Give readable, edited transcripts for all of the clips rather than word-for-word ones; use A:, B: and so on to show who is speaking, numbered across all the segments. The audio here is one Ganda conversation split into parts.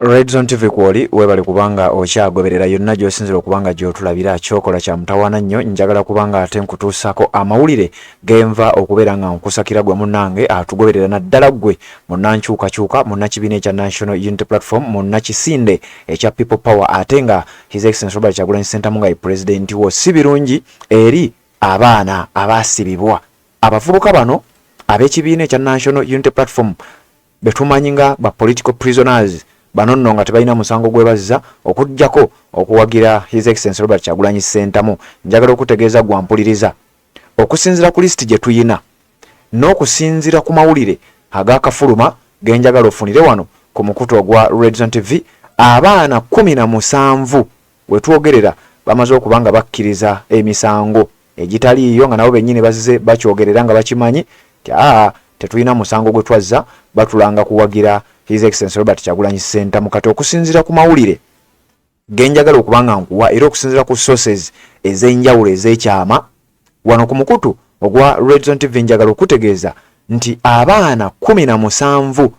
A: Red Zone TV kwoli webale kubanga okyagoberera yonna gy'osinzira okubanga gy'otulabira kyokola kya mutawaana nnyo njagala kubanga ate nkutuusako amawulire genva okubeera nga nkusakira gwe munnange atugoberera naddala gwe munnankyukakyuka munnakibiina ekya National Unity Platform munnakisinde ekya People Power ate nga His Excellency Robert Kyagulanyi Ssentamu nga ye pulezidenti wo si birungi eri abaana abaasibibwa abavubuka bano ab'ekibiina ekya National Unity Platform betumanyi nga ba political prisoners bano nno nga tebalina musango gwebazza okujjako okuwagira His Excellency Robert Kyagulanyi Ssentamu njagala okutegeeza gwampuliriza okusinzira ku listi gye tuyina n'okusinzira ku mawulire ag'akafuluma genjagala ofunire wano ku mukutu ogwa Red Zone TV abaana 17 wetwogerera bamaze okubanga bakkiriza emisango egitaliiyo nga nabo bennyini bazze bakyogerera nga bakimanyi tetulina musango gwe twazza batulanga kuwagira His Excellency Robert Kyagulanyi Ssentamu kati okusinzira ku mawulire genjagala okubanga nkuwa era okusinzira ku sources ez'enjawulo ez'ekyama wano ku mukutu ogwa Red Zone TV njagala okutegeeza nti abaana 17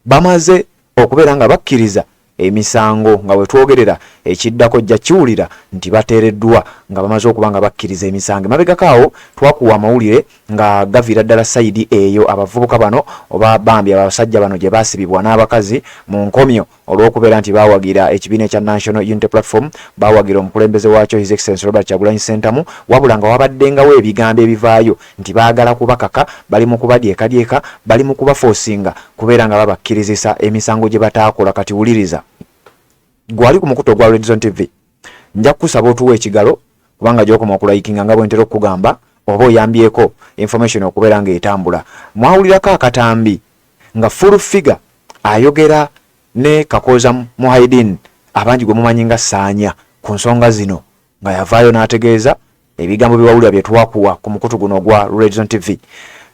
A: bamaze okubeera nga bakkiriza emisango nga wetwogerera ekiddako jja kiwulira nti bateereddwa nga bamaze okubanga bakkiriza emisango mabegakaawo twakuwa amawulire nga gavira ddala sayidi eyo abavubuka bano oba bambi abasajja bano gye baasibibwa n'abakazi mu nkomyo olw'okubeera nti bawagira ekibiina ekya National Unity Platform bawagira omukulembeze waakyo His Excellency Robert Kyagulanyi Ssentamu wabula nga wabaddengawo ebigambo ebivaayo nti baagala kubakaka bali mu kubadyekadyeka bali mu kubafoosinga kubeera nga babakkirizisa emisango gye bataakola kati wuliriza gwali ku mukutu ogwa Red Zone TV nja kusaba otuwa ekigalo kubanga gy'okoma okulayikinga nga bwe ntera okugamba oba oyambyeko information okubeera nga etambula mwawulirako akatambi nga full figure ayogera ne Kakoza Muhaidin abangi gwe mumanyi nga Saanya ku nsonga zino nga yavaayo n'ategeeza ebigambo byewawulira bye twakuwa ku mukutu guno ogwa Red Zone TV.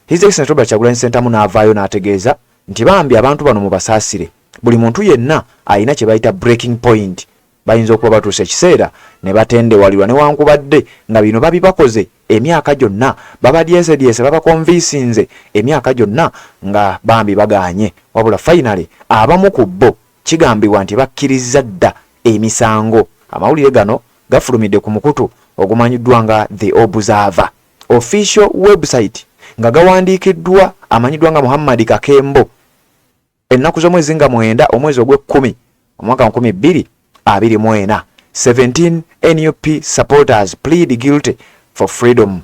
A: His Excellency Robert Kyagulanyi Ssentamu n'avaayo n'ategeeza nti bambi abantu bano mu basaasire buli muntu yenna ayina kye bayita breaking point bayinza okuba batuusa ekiseera ne batendewalirwa newankubadde nga bino babibakoze emyaka gyonna babadyesedyese babakonvisinze emyaka gyonna nga bambi bagaanye wabula finally abamu ku bo kigambibwa nti bakkiriza dda emisango amawulire gano gafulumidde ku mukutu ogumanyiddwa nga The Observer official website nga gawandiikiddwa amanyiddwa nga Muhammad Kakembo ennaku z'omwezi nga 9 omwezi ogw'e10 omwaka 2024 17 NUP supporters plead guilty for freedom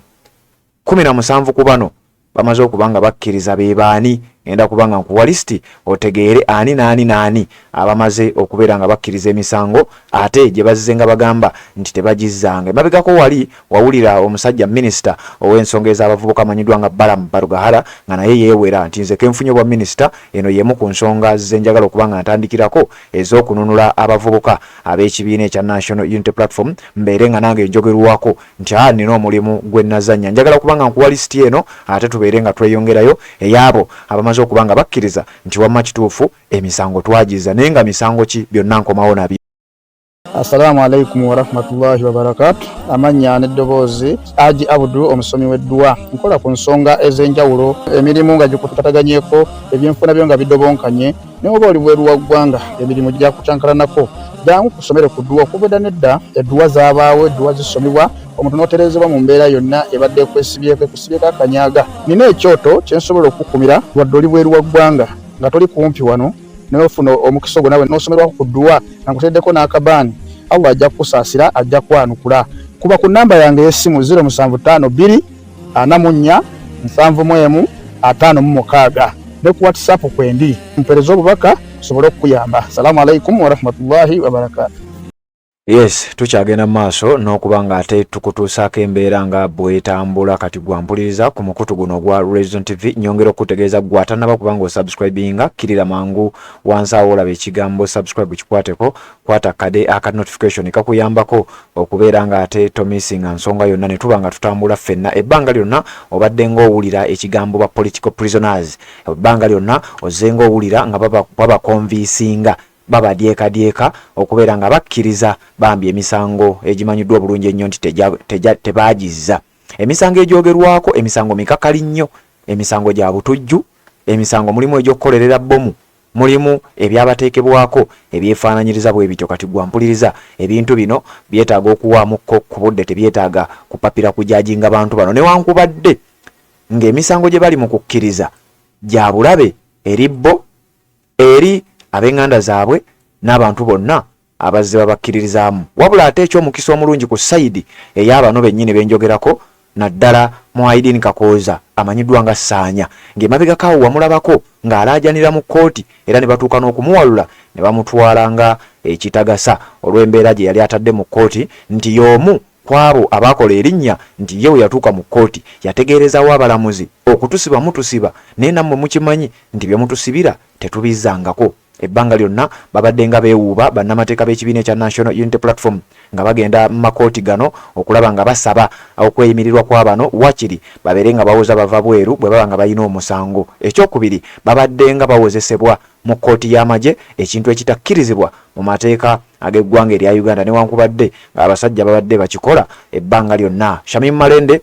A: 17 ku bano bamaze okubanga bakkiriza bebaani enda kubanga nkuwa listi otegeere ani naani abamaze okubeera nga bakkiriza emisango ate gye bazze nga bagamba nti tebagizzanga emabegako wali wawulira omusajja minisita ow'ensonga ez'abavubuka amanyiddwa nga Balaam Barugahara nga naye yeewera nti nze kenfunye obwa minisita eno yemu ku nsonga zenjagala okubanga ntandikirako ez'okununula abavubuka ab'ekibiina ekya National Unity Platform mbeere nga nange njogerwako nti nina omulimu gwe nazannya njagala kubanga nkuwa listi eno ate tubeere nga tweyongerayo eyabo abamaze okubanga bakkiriza nti wamma kituufu emisango twagiza naye nga misango ki byonna nkomawo nabyo.
B: Assalamu alaikum wa rahmatullahi wa barakatuh. Amanya n'eddoboozi Aji Abudu omusomi w'eddua nkola ku nsonga ez'enjawulo emirimu nga gikutataganyeko ebyenfuna byo nga bidobonkanye naye oba oli bweru wa ggwanga emirimu gya kucankalanako jangu kusomere ku ddua okubeda nedda eddua zaabaawo eddua zisomebwa omuntu n'oterezebwa mu mbeera yonna ebadde ekwesibyeko ekusibyeko akanyaaga nina ekyoto kyensobola okukumira wadde oli bweru wa ggwanga nga toli kumpi wano n'ofuna omukisa ogwo nawe n'osomerwako ku ddua nga nkuteddeko n'akabaani Allah ajja kusaasira ajja kwanukula kuba ku namba yange y'essimu 0752 44 71 56 ne ku WhatsApp kwendi mpereza obubaka sobole okuyamba. Assalamu alaikum wa rahmatullahi wa barakatuh.
A: Yes, tukyagenda maaso n'okubanga ate tukutuusaako embeera nga bwetambula kati gwampuliriza ku mukutu guno ogwa Red Zone TV nyongera okutegeeza gwatanaba kubanga osubscribinga kirira mangu wansi awo olaba ekigambo subscribe kikwateko kwata kade aka notification kakuyambako okubeera nga ate tomisinga nsonga yonna ne tuba nga tutambula ffenna ebbanga lyonna obadde ng'owulira ekigambo ba political prisoners ebbanga lyonna ozze ng'owulira nga babakonvisinga babadyeka okubeera nga bakkiriza bambi emisango egimanyiddwa obulungi ennyo nti tebagizza emisango egyogerwako emisango mikakali nnyo emisango gya butujju emisango mulimu egy'okukolerera bbomu mulimu ebyabateekebwako ebyefaananyiriza bwe bityo. Kati gwampuliriza ebintu bino byetaaga okuwaamuko ku budde, tebyetaaga kupapira kujajinga bantu bano, newankubadde ng'emisango gye bali mu kukkiriza gya bulabe eri bo, eri ab'enganda zaabwe n'abantu bonna abazze babakkiririzaamu. Wabula ate eky'omukisa omulungi ku sayidi ey'abano bennyini benjogerako, naddala Muhaidini Kakooza amanyiddwa nga Ssaanya, ng'emabegako awo wamulabako ng'alaajanira mu kkooti era ne batuuka n'okumuwalula ne bamutwala nga ekitagasa olw'embeera gye yali atadde mu kkooti, nti y'omu ku abo abaakola erinnya nti ye we yatuuka mu kkooti yategeerezaawo abalamuzi okutusiba mutusiba, naye nammwe mukimanyi nti bye mutusibira tetubizzangako. Ebbanga lyonna babadde nga beewuuba bannamateeka b'ekibiina ekya National Unity Platform nga bagenda mu makooti gano okulaba nga basaba okweyimirirwa kw'abano wakiri babeere nga bawoza bava bweru bwe baba nga balina omusango. Ekyokubiri, babadde nga bawozesebwa mu kkooti y'amagye, ekintu ekitakkirizibwa mu mateeka ag'eggwanga erya Uganda, newankubadde abasajja babadde bakikola ebbanga lyonna. Shamim Malende,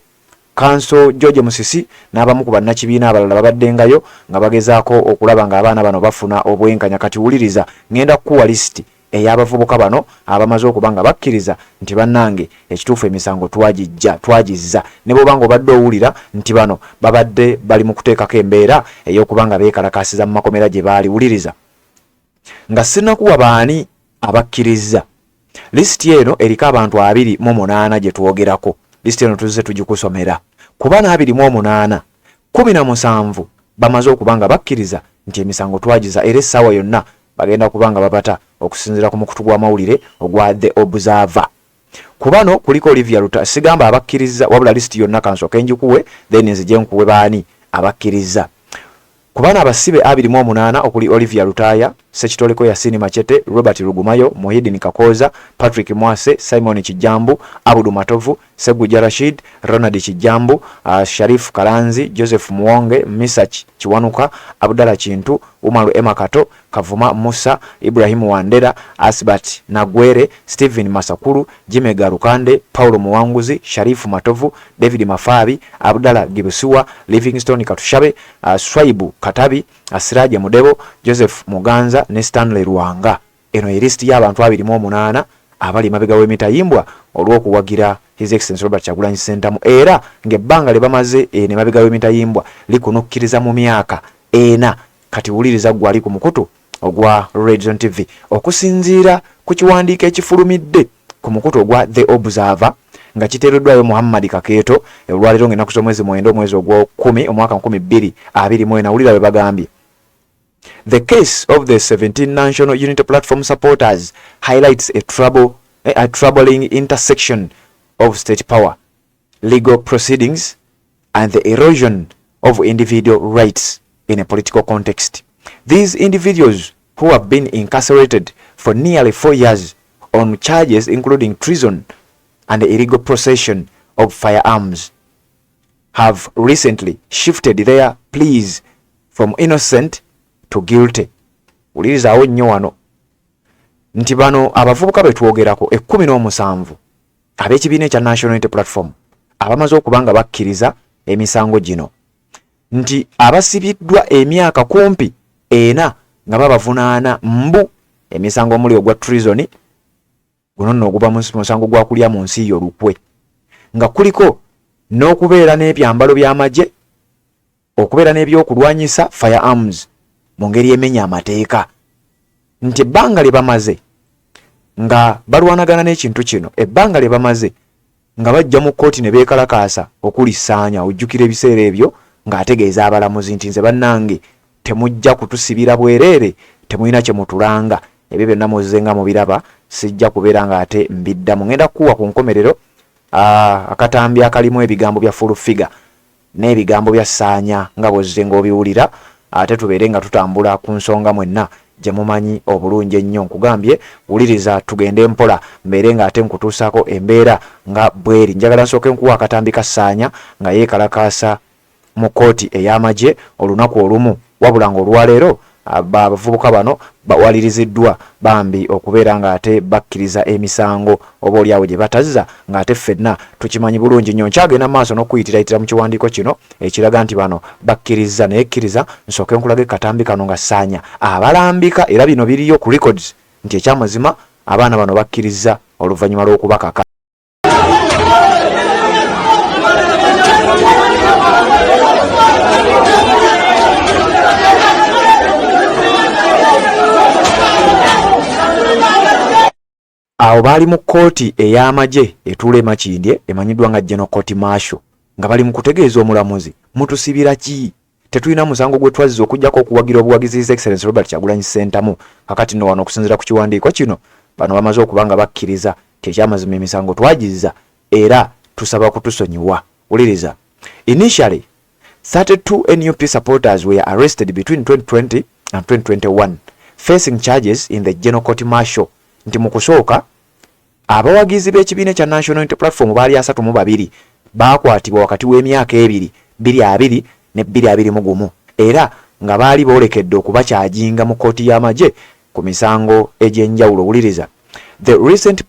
A: Kanso George Musisi n'abamu ku bannakibiina abalala babaddengayo nga bagezaako okulaba ng'abaana bano bafuna obwenkanya. Kati wuliriza, ngenda kukuwa lisiti ey'abavubuka bano abamaze okuba nga bakkiriza nti bannange ekituufu emisango twagizza, ne bw'oba nga obadde owulira nti bano babadde bali mu kuteekako embeera ey'okuba nga beekalakaasiza mu makomera gye baali. Wuliriza, nga sinnakuwa baani abakkiriza, lisiti eno eriko abantu 28 gye twogerako. Lisiti eno tuzze tugikusomera. Ku bana 28, 17 bamaze okuba nga bakkiriza nti emisango twagiza, era essaawa yonna bagenda kuba nga babata okusinziira ku mukutu gw'amawulire ogwa The Observer. Ku bano kuliko Olivia Lutaaya, sigamba abakkiriza wabula lisiti yonna kansooke njikuwe then nzije nkuwe baani abakkiriza. Ku bana abasibe 28 okuli Olivia Lutaaya, Sekitoleko Yasini Machete, Robert Lugumayo, Muhaidini Kakooza, Patrick Mwase, Simon Kijambu, Abudu Matovu, Seguja Rashid, Ronald Kijambu, Sharif Kalanzi, Joseph Muwonge, Misach Kiwanuka, Abdala Kintu, Umaru Emakato, Kavuma Musa, Ibrahim Wandera, Asbat Nagwere, Stephen Masakuru, Jime Garukande, Paulo Muwanguzi, Sharifu Matovu, David Mafabi, Abdala Gibusiwa, Livingstone Katushabe, Swaibu Katabi, Asiraje Mudebo, Joseph Muganza ne Stanley Ruwanga. Eno listi y'abantu 28 abali mabega w'emitayimbwa olw'okuwagira His Excellency Robert Kyagulanyi Ssentamu, era ng'ebbanga lye bamaze ne mabega w'emitayimbwa likunukkiriza mu myaka 4. Kati wuliriza gwali ku mukutu ogwa Region TV okusinziira ku kiwandiiko ekifulumidde ku mukutu ogwa The Observer nga kiteereddwayo Muhammad Kakeeto olwaleero ng'ennaku z'omwezi 9 omwezi ogw'okumi omwaka 2024. Wulira bwe bagambye: The case of the 17 National Unity Platform supporters highlights a troubling intersection of state power, legal proceedings, and the erosion of individual rights in a political context. These individuals, who have been incarcerated for nearly 4 years on charges including treason and the illegal possession of firearms, have recently shifted their pleas from innocent to guilty. Ulirizawo nnyo wano nti bano abavubuka betwogerako 17 ab'ekibiina ekya National Unity Platform abamaze okubanga bakkiriza emisango gino, nti abasibiddwa emyaka kumpi 4 nga babavunaana mbu emisango omuli ogwa treason, guno nno oguba musango gwa kulya mu nsi y'olukwe, nga kuliko n'okubeera n'ebyambalo by'amagye, okubeera n'ebyokulwanyisa firearms mu ngeri emenya amateeka. Nti ebbanga lye bamaze nga balwanagana n'ekintu kino, ebbanga lye bamaze nga bajja mu kkooti ne beekalakaasa okulisaanya. Ojjukira ebiseera ebyo ng'ategeeza abalamuzi nti nze bannange temujja kutusibira bwereere, temulina kye mutulanga, ebyo byonna muzzenga mu biraba, sijja kubeera ng'ate mbiddamu. Ngenda kukuwa ku nkomerero akatambi akalimu ebigambo bya full figure n'ebigambo bya Ssaanya nga bwozze ng'obiwulira, ate tubeere nga tutambula ku nsonga mwenna gye mumanyi obulungi ennyo. Nkugambye wuliriza, tugende mpola mbeere ng'ate nkutuusaako embeera nga bweri. Njagala nsooke nkuwa akatambi ka Ssaanya nga yeekalakaasa mu kkooti ey'amagye olunaku olumu, wabula ng'olwaleero abavubuka bano bawaliriziddwa bambi okubeera nga ate bakkiriza emisango oba oliawo gye batazza ng'ate ffenna tukimanyi bulungi nnyo. Nkyagenda maaso n'okuyitiratira mu kiwandiiko kino ekiraga nti bano bakkiriza naye kkiriza nsooke nkulaga katambi kano nga ssaanya abalambika era bino biriyo ku records nti ekyamazima abaana bano bakkiriza oluvannyuma lw'okubakaka. Awo baali mu kkooti ey'amagye etuula Makindye emanyiddwa nga General Court Martial nga bali mu kutegeeza omulamuzi mutusibira ki tetulina musango gwe twazza okujjako okuwagira obuwagizi His Excellency Robert Kyagulanyi Ssentamu kakati nno wano okusinziira ku kiwandiiko kino bano bamaze okuba nga bakkiriza tekyamazima emisango twagizza era tusaba kutusonyiwa. Wuliriza, initially 32 NUP supporters were arrested between 2020 and 2021 facing charges in the General Court Martial. Nti mu kusooka abawagizi b'ekibiina kya National Unity Platform baali 32 baakwatibwa wakati w'emyaka 2 ne 2021 era nga baali boolekedde okubakyajinga mu kkooti y'amagye ku misango egy'enjawulo. Wuliriza, the recent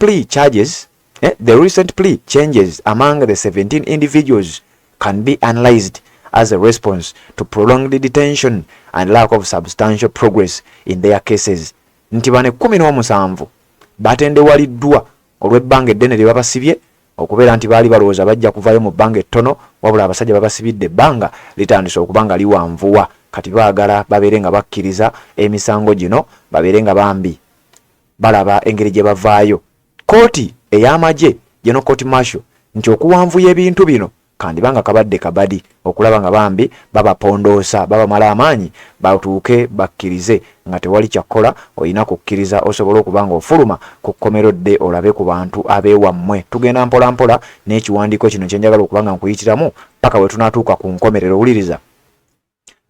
A: plea changes among the 17 individuals can be analyzed as a response to prolonged detention and lack of substantial progress in their cases. Nti bane 17 batendewaliddwa olw'ebbanga eddene lye babasibye okubeera nti baali balowooza bajja kuvaayo mu bbanga ettono wabula abasajja babasibidde ebbanga litandise okuba nga liwanvuwa kati baagala babeere nga bakkiriza emisango gino babeere nga bambi balaba engeri gye bavaayo. Kooti ey'amagye General Court Martial nti okuwanvuya ebintu bino kandibanga kabadde kabadi okulaba nga bambi babapondoosa babamala amaanyi batuuke bakkirize nga tewali kyakkola olina kukkiriza osobola okuba nga ofuluma ku kkomerodde olabe ku bantu abeewammwe. Tugenda mpola mpola n'ekiwandiiko kino kyenjagala okuba nga nkuyitiramu paka we tunaatuuka ku nkomerero. Wuliriza,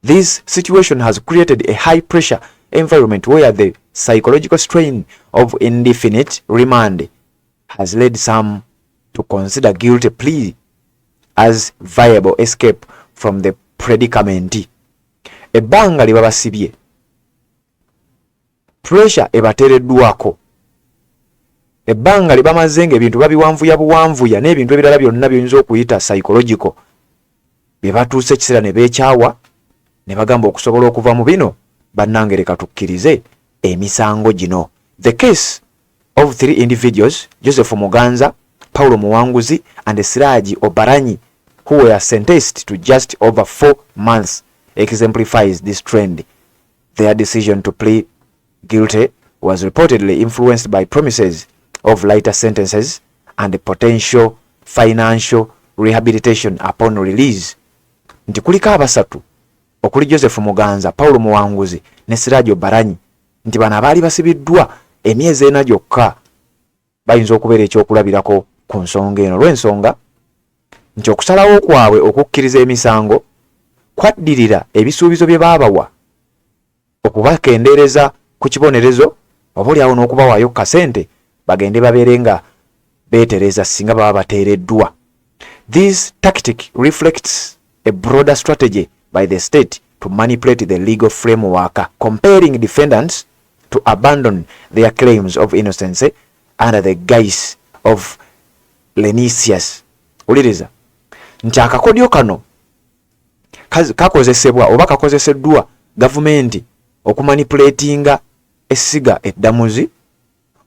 A: this situation has created a high pressure environment where the psychological strain of indefinite remand has led some to consider guilty plea as viable escape from the predicament. Ebbanga lye babasibye pressure ebateereddwako, ebbanga lye bamaze ng'ebintu babiwanvuya buwanvuya n'ebintu ebirala byonna byinza okuyita psychological bye batuuse ekiseera ne beekyawa ne bagamba okusobola okuva mu bino bannange leka tukkirize emisango gino. The case of 3 individuals, Joseph Muganza, Paulo Muwanguzi and Siraji Obaranyi, who were sentenced to just over 4 months, exemplifies this trend. Their decision to plead guilty was reportedly influenced by promises of lighter sentences and potential financial rehabilitation upon release. Nti kuliko abasatu okuli Joseph Muganza, Paulo Muwanguzi ne Siraji Obaranyi nti bano abaali basibiddwa emyezi 4 gyokka bayinza okubeera ekyokulabirako ku nsonga eno lw'ensonga nti okusalawo kwabwe okukkiriza emisango kwaddirira ebisuubizo bye baabawa okubakendeereza ku kibonerezo obaoliawo n'okubawaayo kasente bagende babeere nga beetereza singa baba bateereddwa. This tactic reflects a broader strategy by the state to manipulate the legal framework, compelling defendants to abandon their claims of innocence under the guise of leniency. Uliriza, nti akakodyo kano kakozesebwa oba kakozeseddwa gavumenti okumanipulatinga essiga eddamuzi,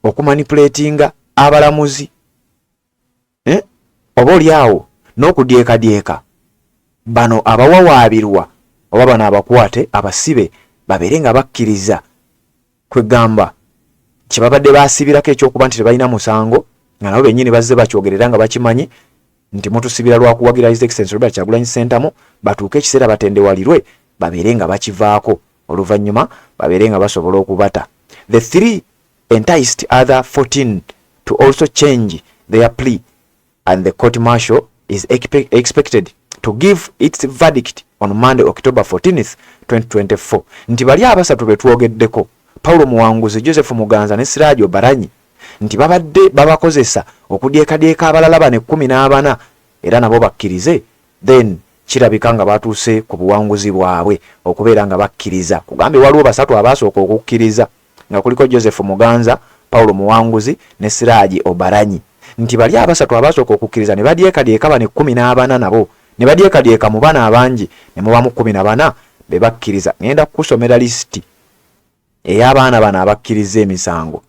A: okumanipulatinga abalamuzi, oba oliawo n'okudyekadyeka bano abawawaabirwa oba bano abakwate abasibe babeere nga bakkiriza kwegamba kyebabadde baasibirako ekyokuba nti tebalina musango nga nabo bennyini bazze bakyogerera nga bakimanyi nti mutusibira lwakuwagira His Excellency Robert Kyagulanyi Ssentamu batuuke ekiseera batendewalirwe babeere nga bakivaako oluvannyuma babeere nga basobola okubata. The 3 enticed other 14 to also change their plea and the court martial is expected to give its verdict on Monday, October 14th, 2024. Nti bali abasatu betwogeddeko Paulo Muwanguzi, Joseph Muganza ne Siraji Obaranyi nti babadde babakozesa okudyekadyeka abalala bane 14 era nabo bakkirize, then kirabika nga batuuse ku buwanguzi bwabwe okubeera nga bakkiriza. Kugambe waliwo basatu abasooka okukkiriza nga kuliko Joseph Muganza, Paulo Muwanguzi ne Siraji Obaranyi. Nti bali abasatu abasooka okukkiriza ne badyekadyeka bane 14 nabo ne badyekadyeka mu bana abangi ne mubamu 14 be bakkiriza. Ngenda kukusomera lisiti ey'abaana bano abakkiriza emisango.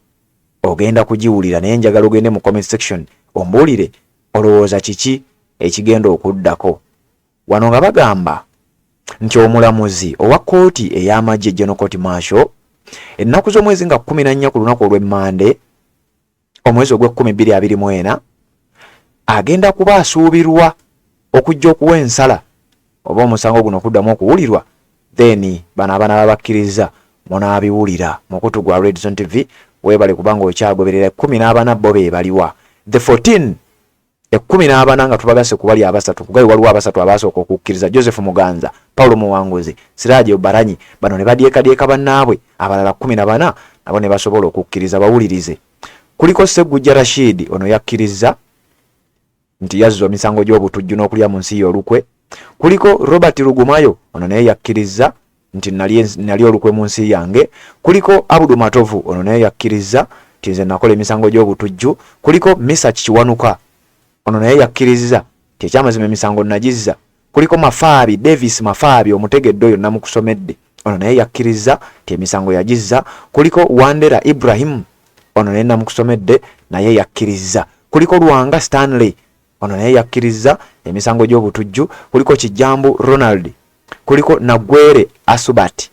A: Ogenda kugiwulira naye njagala ogende mu comment section ombuulire olowooza kiki ekigenda okuddako. Wano nga bagamba nti omulamuzi owa kkooti ey'amagye General Court Martial ennaku z'omwezi nga 14 ku lunaku olw'Emmande omwezi ogw'10/2024 agenda kuba asuubirwa okujja okuwa ensala oba omusango guno okuddamu okuwulirwa. Then bano abaana babakkiriza munaabiwulira mukutu gwa Red Zone TV. Webale kubanga okyagoberera 14 bo be baliwa. The 14 14 nga tubagase kubali abasatu kugayi waliwo abasatu abasooka okukkiriza: Joseph Muganza, Paulo Muwanguzi, Siraji Obaranyi. Bano ne badyekadyeka bannaabwe abalala 14 nabo ne basobola okukkiriza bawulirize. Kuliko Segujja Rashid, ono yakkiriza nti yazzo misango gy'obutujju n'okulya mu nsi y'olukwe. Kuliko Robert Lugumayo, ono naye yakkiriza nti nali olukwe mu nsi yange. Kuliko Abudu Matovu, ono naye yakkiriza nti nze nakola emisango gy'obutujju. Kuliko Misa Kiwanuka, ono naye yakkiriza nti ekyamazima emisango nagizza. Kuliko Mafaabi Davis Mafaabi, omutegedde oyo namukusomedde, ono naye yakkiriza nti emisango yagizza. Kuliko Wandera Ibrahim, ono naye namukusomedde, naye yakkiriza. Kuliko Lwanga Stanley, ono naye yakkiriza emisango gy'obutujju. Kuliko Kijambu Ronald. Kuliko Nagwere Asubat.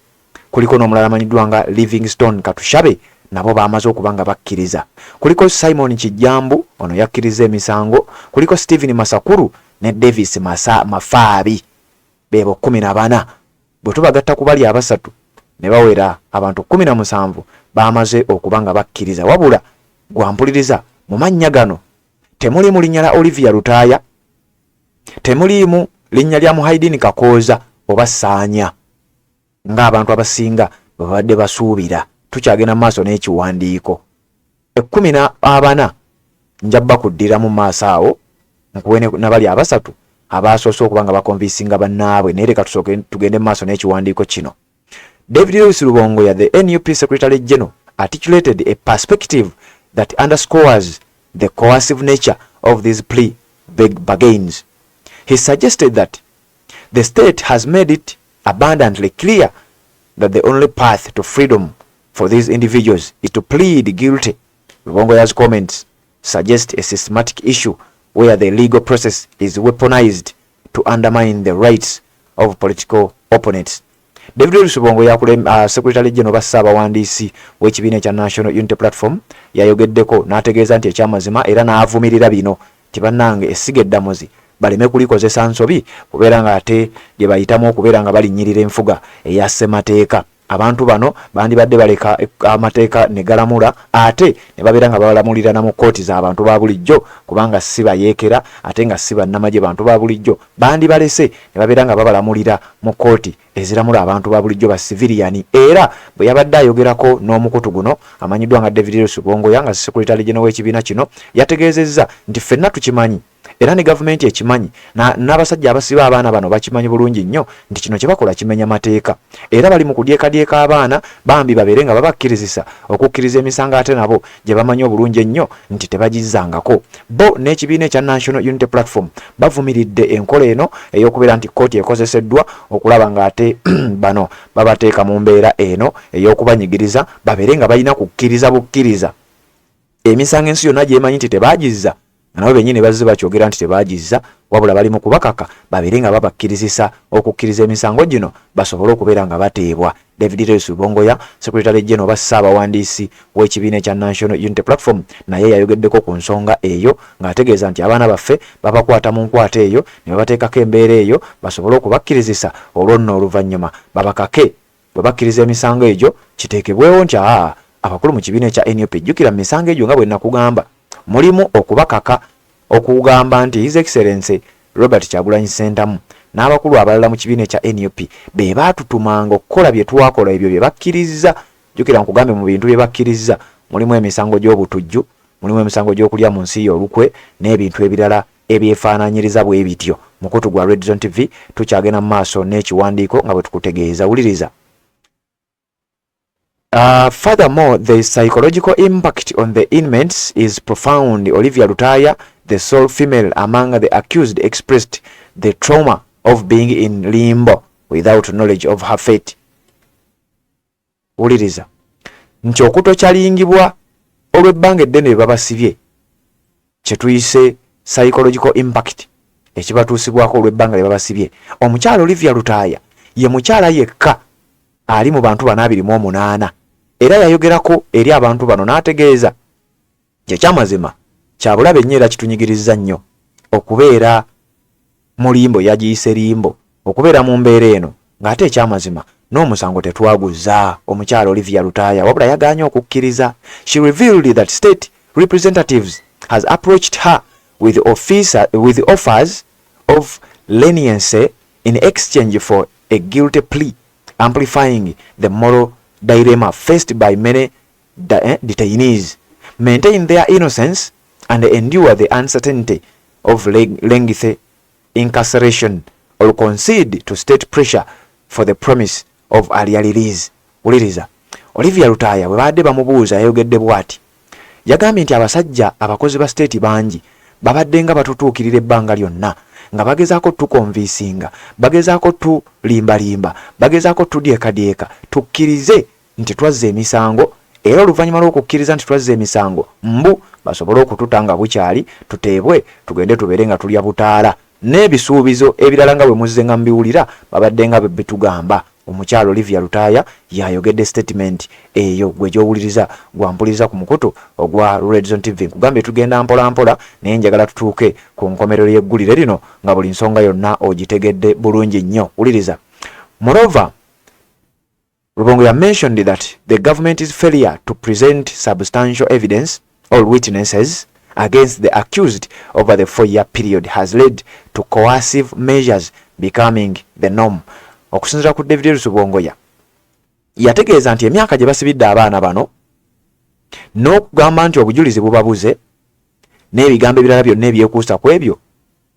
A: Kuliko n'omulala amanyiddwa nga Livingstone Katushabe, nabo bamaze okubanga bakkiriza. Kuliko Simon Kijambu, ono yakkiriza emisango. Kuliko Stephen Masakuru ne Davis Mafaabi, bebo 14. Bwe tubagatta kubali abasatu ne bawera abantu 17 bamaze okubanga bakkiriza. Wabula gwampuliriza mu mannya gano temuli mu linnya la Olivia Lutaaya, temuliimu linnya lya Muhaidini Kakooza oba Saanya ng'abantu abasinga babadde basuubira. Tukyagenda maaso n'ekiwandiiko 14 njabba kuddira mu maaso awo nkuwene nabali abasatu abasoose okubanga bakonvinsinga bannaabwe. Naye leka tusooke tugende mu maaso n'ekiwandiiko kino. David Lewis Lubongoya, the NUP Secretary General, articulated a perspective that underscores the coercive nature of these plea bargains. He suggested that the state has made it abundantly clear that the only path to freedom for these individuals is to plead guilty. Lubongoya's comments suggest a systematic issue where the legal process is weaponized to undermine the rights of political opponents. David Lewis Lubongoya, Secretary General Bassabawandiisi w'ekibiina ekya National Unity Platform, yayogeddeko n'ategeeza nti ekyamazima era n'avumirira bino ti bannange essiga eddamuzi baleme kulikozesa nsobi kubeera nga ate gye bayitamu okubeera nga balinnyirira enfuga eya ssemateeka. Abantu bano bandibadde baleka amateeka ne galamula ate ne babeera nga balamulira na mu kkooti z'abantu ba bulijjo, kubanga si bayeekera ate nga si bannamagye bantu ba bulijjo. Bandibalese ne babeera nga babalamulira mu kkooti eziramula abantu ba bulijjo ba civilian. Era bwe yabadde ayogerako n'omukutu guno amanyiddwa nga David Lewis Lubongoya nga Secretary General w'ekibiina kino, yategeezezza nti ffenna tukimanyi era ne gavumenti ekimanyi n'abasajja abasiba abaana bano bakimanyi bulungi nnyo nti kino kye bakola kimenya mateeka. Era bali mu kudyekadyeka abaana bambi babeere nga babakkirizisa okukkiriza emisango ate nabo gye bamanyi obulungi ennyo nti tebagizzangako. Bo n'ekibiina ekya National Unity Platform bavumiridde enkola eno ey'okubeera nti kkooti ekozeseddwa okulaba nga ate bano babateeka mu mbeera eno ey'okubanyigiriza babeere nga balina kukkiriza bukkiriza emisango ensi yonna gyemanyi nti tebagizza. Nabo bennyini bazze bakyogera nti tebagizza, wabula bali mu kubakaka babeere nga babakkirizisa okukkiriza emisango gino basobole okubeera nga bateebwa. David Lewis Lubongoya, Secretary General Bassabawandiisi w'ekibiina ekya National Unity Platform, naye yayogeddeko ku nsonga eyo ng'ategeeza nti abaana baffe babakwata mu nkwata eyo ne babateekako embeera eyo basobole okubakkirizisa olwo nno oluvannyuma babakake bwe bakkiriza emisango egyo kiteekebwewo nti abakulu mu kibiina ekya NUP jjukira misango egyo nga bwe nakugamba mulimu okubakaka okugamba nti His Excellency Robert Kyagulanyi Ssentamu n'abakulu abalala mu kibiina ekya NUP be baatutumanga okukola bye twakola ebyo bye bakkiriza. Jjukira nkugambe mu bintu bye bakkiriza mulimu emisango gy'obutujju, mulimu emisango gy'okulya mu nsi y'olukwe n'ebintu ebirala ebyefaananyiriza bwe bityo. Mukutu gwa Red Zone TV tukyagenda mu maaso n'ekiwandiiko nga bwe tukutegeeza. Wuliriza. Furthermore, the psychological impact on the inmates is profound. Olivia Lutaaya, the sole female among the accused, expressed the trauma of being in limbo without knowledge of her fate. Wuliriza. Nti okutokyalingibwa olw'ebbanga eddene babasibye kye tuyise psychological impact ekibatuusibwako olw'ebbanga lye babasibye. Omukyala Olivia Lutaaya ye mukyala yekka ali mu bantu 428 era yayogerako eri abantu bano n'ategeeza ky'amazima kya bulabe nnyo era kitunyigiriza nnyo okubeera mu limbo, yagiyise limbo, okubeera mu mbeera eno ng'ate ekyamazima n'omusango tetwaguzza omukyala Olivia Lutaaya wabula yagaanye okukkiriza. She revealed that state representatives has approached her with offers of leniency in exchange for a guilty plea, amplifying the moral dilemma faced by many detainees. Maintain their innocence and endure the uncertainty of lengthy incarceration or concede to state pressure for the promise of earlier release. Wuliriza. Olivia Lutaaya bwe badde bamubuuza yayogedde bw'ati. Yagambye nti abasajja abakozi ba state bangi babadde nga batutuukirira ebbanga lyonna nga bagezaako tukonviisinga, bagezaako tulimbalimba, bagezaako tudyekadyeka tukkirize nti twazza emisango, era oluvannyuma lw'okukkiriza nti twazza emisango mbu basobole okututanga bukyali tuteebwe tugende tubeere nga tulya butaala n'ebisuubizo ebirala nga bwe muzze nga mbiwulira babadde nga bitugamba. Omukyala Olivia Lutaaya yayogedde statement eyo gwe gy'owuliriza gwampuliriza ku mukutu ogwa Red Zone TV. Nkugambye tugenda mpola mpola naye njagala tutuuke ku nkomerero y'eggulire lino nga buli nsonga yonna ogitegedde bulungi nnyo. Wuliriza. Moreover, Rubongo ya mentioned that the government's failure to present substantial evidence or witnesses against the accused over the 4-year period has led to coercive measures becoming the norm. Okusinziira ku David Rubongoya yategeeza nti emyaka gye basibidde abaana bano n'okugamba nti obujulizi bubabuze n'ebigambo ebirala byonna ebyekuusa ku ebyo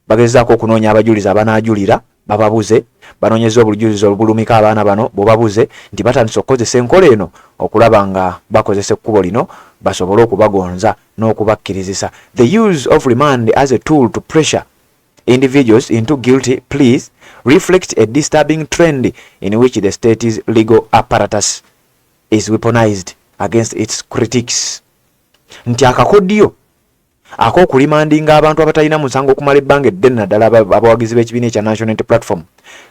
A: bagezaako okunoonya abajulizi abanaajulira bababuze, banoonyeza obujulizi obulumika abaana bano bubabuze nti batandise okukozesa enkola eno okulaba nga bakozesa ekkubo lino basobole okubagonza n'okubakkirizisa. The use of remand as a tool to pressure individuals into guilty pleas reflects a disturbing trend in which the state's legal apparatus is weaponized against its critics. Nti akakodyo ak'okulimandinga abantu abatalina musango okumala ebbanga eddene naddala abawagizi b'ekibiina ekya National Unity Platform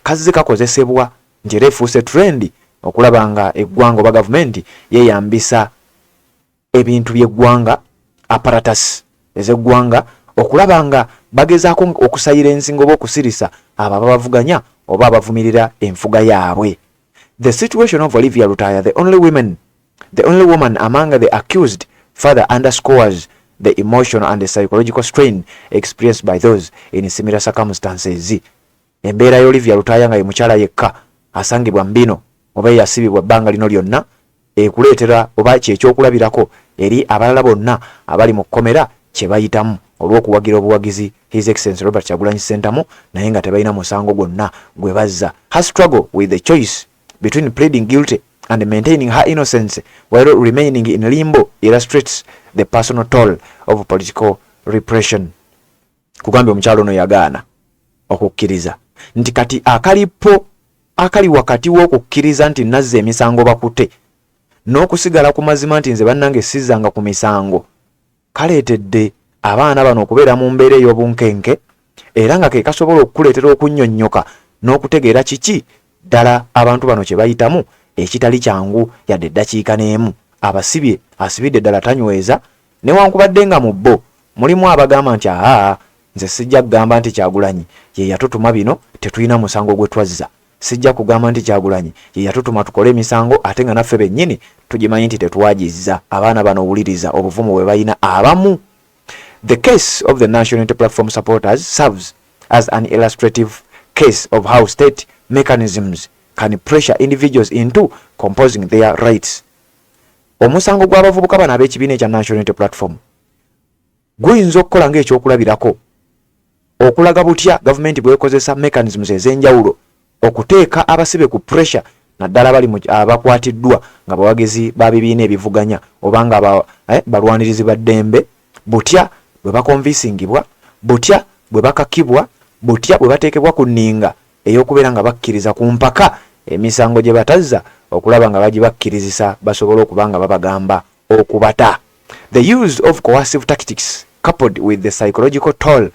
A: kazze kakozesebwa nti era efuuse trend okulaba nga eggwanga oba gavumenti yeeyambisa ebintu by'eggwanga apparatus ez'eggwanga okulaba nga bagezaako okusayira ensingo oba okusirisa abo ababavuganya oba abavumirira enfuga yaabwe. The situation of Olivia Lutaaya, the only woman among the accused, further underscores the emotional and the psychological strain experienced by those in similar circumstances. Embeera ya Olivia Lutaaya nga ye mukyala yekka asangibwa mbino oba yasibibwa ebbanga lino lyonna ekuleetera oba kyekyokulabirako eri abalala bonna abali mu kkomera kye bayitamu olw'okuwagira obuwagizi His Excellency Robert Kyagulanyi Ssentamu naye nga tebalina musango gwonna gwe bazza. Her struggle with the choice between pleading guilty and maintaining her innocence while remaining in limbo illustrates the personal toll of political repression. Kugambye omukyalo ono yagaana okukkiriza nti kati akali wakati w'okukkiriza nti nazza emisango bakute n'okusigala ku mazima nti nze bannange sizzanga ku misango kaleetedde abaana bano okubeera mu mbeera ey'obunkenke era nga ke kasobola okukuleetera okunnyonnyoka n'okutegeera kiki ddala abantu bano kye bayitamu ekitali kyangu yadde eddakiika n'emu. Asibidde ddala tanyweza newankubadde nga mu bbo mulimu abagamba nti nze sijja kugamba nti Kyagulanyi ye yatutuma bino tetulina musango gwe twazza, sijja kugamba nti Kyagulanyi ye yatutuma tukole emisango ate nga naffe bennyini tugimanyi nti tetwagizza. Abaana bano owuliriza obuvumu bwe balina abamu. The case of the National Unity Platform supporters serves as an illustrative case of how state mechanisms can pressure individuals into composing their rights. Omusango gw'abavubuka bano ab'ekibiina ekya National Unity Platform guyinza okukola ng'ekyokulabirako okulaga butya government bwekozesa mechanisms ez'enjawulo okuteeka abasibe ku pressure naddala bali abakwatiddwa nga bawagizi ba bibiina ebivuganya oba nga balwanirizi ba ddembe, butya bwe bakonvisingibwa, butya bwe bakakibwa, butya bwe bateekebwa ku nninga ey'okubeera nga bakkiriza ku mpaka emisango gye batazza okulaba nga bagibakkirizisa basobole okuba nga babagamba okubata. The use of coercive tactics coupled with the psychological toll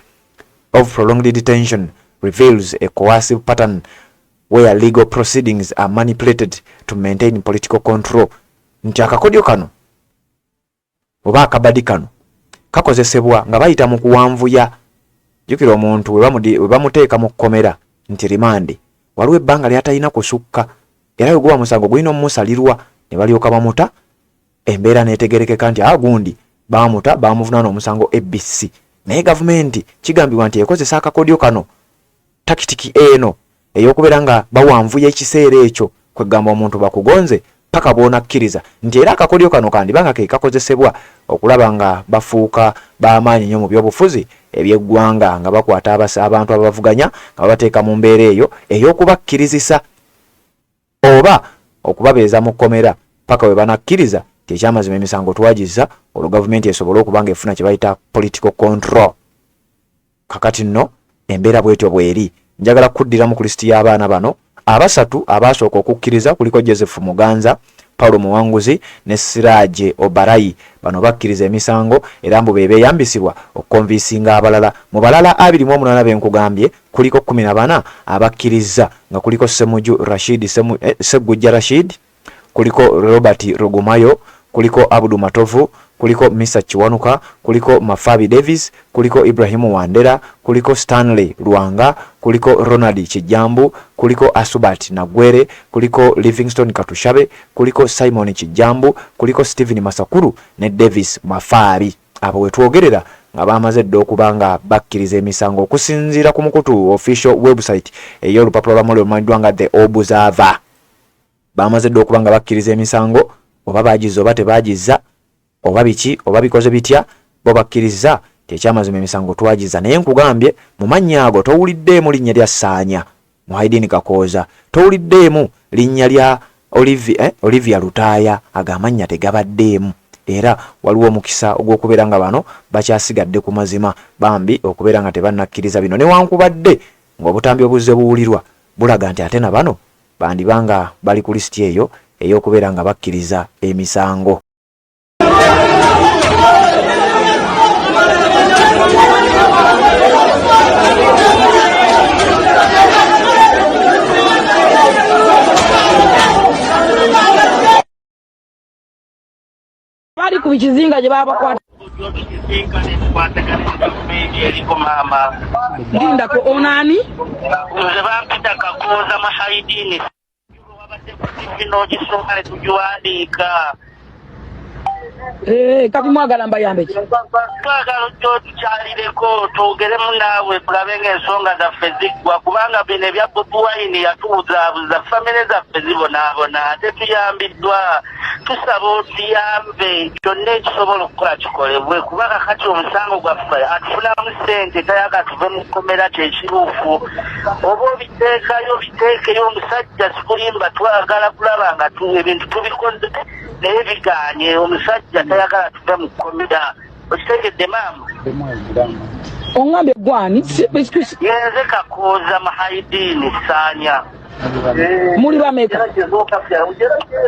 A: of prolonged detention reveals a coercive pattern where legal proceedings are manipulated to maintain political control. Nti akakodyo kano oba akabadi kano kakozesebwa nga bayita mu kuwanvuya. Jukira omuntu we bamuteeka mu kkomera nti rimande waliwo ebbanga lyatalina kusukka era bwe guba musango gulina omumusalirwa ne balyoka bamuta, embeera neetegerekeka nti gundi bamuta bamuvunaana omusango ABC. Naye gavumenti kigambibwa nti ekozesa akakodyo kano takitiki eno ey'okubeera nga bawanvuya ekiseera ekyo kwegamba omuntu bakugonze paka bw'onakkiriza nti era akakodyo kano kandibanga ke kakozesebwa okulaba nga bafuuka b'amaanyi nnyo mu byobufuzi eby'eggwanga nga bakwata abantu ababavuganya nga babateeka mu mbeera eyo ey'okubakkirizisa oba okubabeeza mu kkomera paka we banakkiriza ti ekyamazima emisango twagizza olwo gavumenti esobole okuba nga efuna kye bayita political control. Kakati nno embeera bwetyo bweri. Njagala kuddira mu kulisiti y'abaana bano abasatu abasooka okukkiriza kuliko Joseph Muganza, Paulo Muwanguzi ne Siraje Obarayi. Bano bakkiriza emisango era mbu beeyambisibwa okukonvisinga abalala. Mu balala 28 benkugambye kuliko 14 abakkiriza nga kuliko Semuju Rashid Segujja Rashid, kuliko Robert Rogumayo, kuliko Abdu Matovu, kuliko Misa Chiwanuka, kuliko Mafabi Davis, kuliko Ibrahimu Wandera, kuliko Stanley Luanga, kuliko Ronald Kijambu, kuliko Asubat Nagwere, kuliko Livingstone Katushabe, kuliko Simon Kijambu, kuliko Stephen Masakuru ne Davis Mafabi. Abo wetwogerera nga bamaze dda okuba nga bakkiriza emisango okusinziira ku mukutu official website ey'olupapula lwamuli olumanyiddwa nga The Observer. Bamaze dda okuba nga bakkiriza emisango oba bagiza oba tebagizza oba biki oba bikoze bitya bo bakkiriza tekyamazima emisango twagiza. Naye nkugambye mu mannya ago towuliddeemu linnya lya Saanya Muhaidini Kakooza, towuliddeemu linnya lya Olivia Lutaaya, agamanya tegabaddeemu. Era waliwo omukisa ogw'okubeera nga bano bakyasigadde ku mazima bambi okubeera nga tebannakkiriza bino newankubadde ng'obutambi obuzze buwulirwa bulaga nti ate na bano bandibanga bali ku lisiti eyo ey'okubeera nga bakkiriza emisango.
C: Bali ku kizinga gye babakwata linda ko onani
D: bampita Kakooza Muhaidini kino kisomale tujuandika
C: kati mwagala mbayambe ki
D: twagala tukyalireko twogeremu naawe tulabe ng'ensonga zaffe ziggwa kubanga bino ebya Bobi Wine yatubuzabuza famire zaffe zibonaabona ate tuyambiddwa. Tusaba otuyambe kyonna ekisobola okukola kikolebwe kubanga kati omusango gwaffe atufunamu ssente tayaga tuve mu kkomera kyekiruufu oba obiteekayo biteekeyo. Omusajja sikulimba twagala kulaba nga ebintu tubikoze naye biganye. Omusajja tayagala tuve mu kkomera. Okitegedde maama?
C: oŋŋambe gwani
D: yenze Kakooza Muhaidini Saanya.
C: Muli bameka?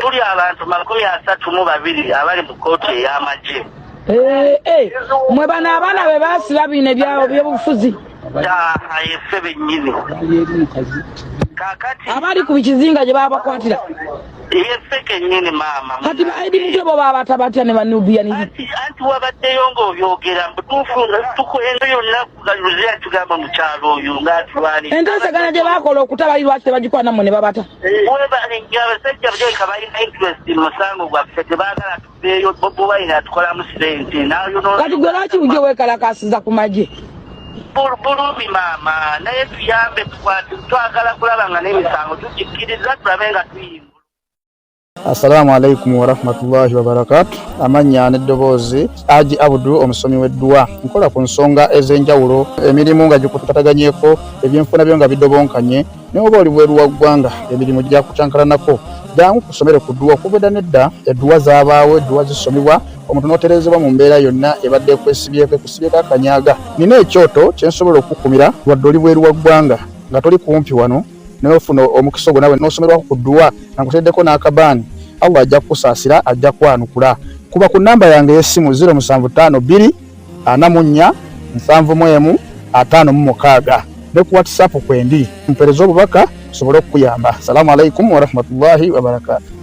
D: Tuli abantu 32 abali mu kooti ey'amagye.
C: Mwe bano abaana be baasiba bino ebyobufuzi
D: Yeffe bennyini kakati
C: abali ku kizinga gye babakwatira
D: yeffe kennyini maama.
C: kati baidi mutwe bo babata batya ne banubia ni
D: anti wabaddeyo ng'obyogera mbutuufu tukuenga yonna kugaluze atugamba mu kyalo oyo ng'atulwanira
C: enteesaganya gye bakola okutabalirwa lwaki tebagikwana nammwe ne babata
D: webalinga abasajja buleka balina interest mu musango gwaffe tebaagala tuveeyo. Bobi Wine atukolamu ssente
C: kati gwe lwaki ujje weekalakasiza ku magye?
D: bulumi maama, naye tuyambe tukwate twagala kulaba nga n'emisango tugikkiriza tulabe nga tuyimba.
B: Assalamu alaikum warahmatullahi wabarakatuh. Amanya n'eddoboozi Haji Abudu omusomi w'eddwa. Nkola ku nsonga ez'enjawulo, emirimu nga gikutataganyeko, ebyenfuna byo nga bidobonkanye, ne oba oli bweru wa ggwanga emirimu gya kucankalanako. Jangu kusomere ku ddwa okubeda nedda eddwa zaabaawo, eddwa zisomibwa, omuntu n'oterezebwa mu mbeera yonna ebadde ekwesibyeko akanyaaga. Nina ekyoto kye nsobola okukumira wadde oli bweru wa ggwanga nga toli kumpi wano n'ofuna omukisa ogwo nawe n'osomerwako ku ddwa nga nkuteddeko n'akabaani. Allah ajja kukusaasira, ajja kwanukula. Kuba ku namba yange y'essimu 0752 44 71 56 ne ku WhatsApp kwendi mpereza obubaka sobole okukuyamba. Assalamu alaikum warahmatullahi wabarakatuh.